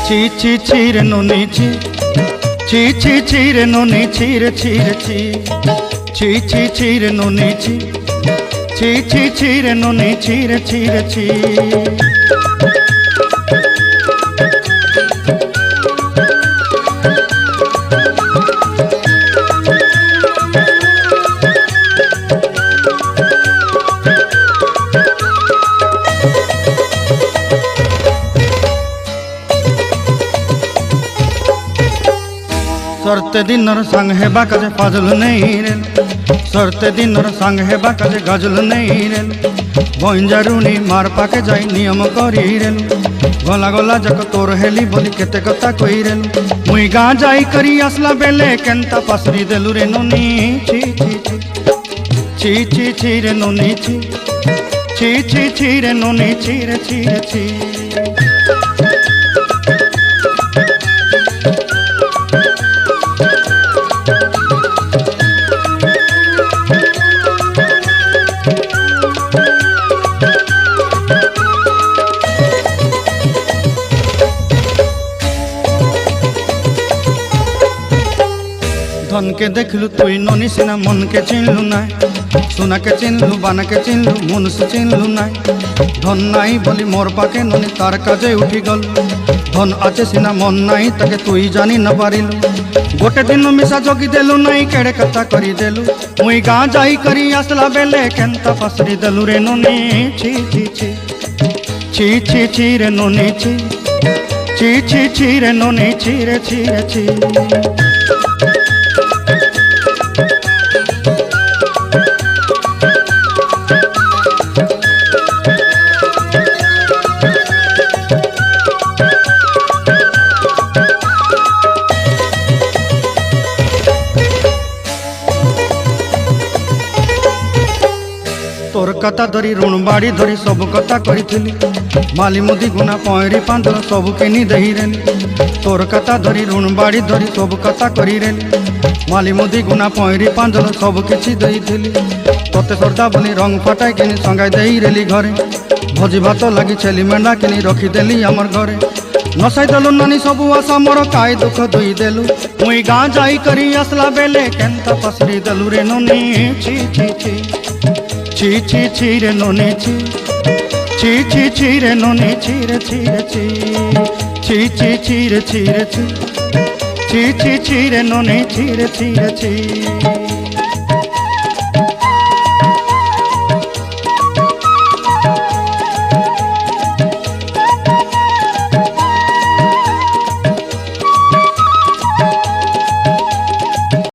ছি ছি ছি রে ননি ছি ছি ছি ছি রে ননি ছি রে ছি রে ছি ছি ছি ছি রে ননি ছি ছি ছি ছি রে ননি ছি রে ছি রে ছি। सरते दिनर संग हेबा काजे फाजल नहीं रे सरते दिनर संग हेबा काजे गजल नहीं रे बंजारुनी मार पाके जाई नियम करी रे गला गला जक तोर हेली बोली केते कथा कही रे मुई गाँ जाई करी आसला बेले केंता पासरी देलु रे नोनी छी छी छी छी छी रे नोनी छी छी छी छी रे नोनी छी रे छी रे छी। धन के देखलु तुई ननी सिना मन के चिन्हलु ना सोना के चिन्हलु बाना के चिन्हलु मनुष्य चिन्हलु ना धन नाई बोली मोर पाके ननी तार काजे उठी गल धन आचे सिना मन नाई ताके तुई जानी न पारिलु गोटे दिन मिसा जगी देलु नाई केड़े कथा करी देलु मुई गाँ जाई करी आसला बेले केंता पासरी देलु रे ननी छी छी छी छी छी छी रे ननी छी छी छी छी रे ननी छी रे छी रे छी। तोर कथा धरी ऋण बाड़ी धरी सब कथा करी माली मुदी गुना पहरी पांदर सब किनी दही रेली तोर कथा धरी ऋण बाड़ी धरी सब कथा करी रेली माली मुदी गुना पहरी पांदर सब किछि दही थी तोते सरदा बोली रंग फटाई किनी संगाई दही रेली घरे भोजी भात लगी छेली मेंढा किनी रखीदेली आमर घरे नसाई देलु नानी सबू आशा मोर काय दुख दुई देलु मुई गाँ जाई करी आसला बेले केंता पसरी देलु रे नोनी छी छी छी ची ची ची रे नोनी ची ची ची ची रे नोनी ची रे ची रे ची ची ची ची रे ची रे ची ची ची ची रे नोनी ची रे ची रे ची।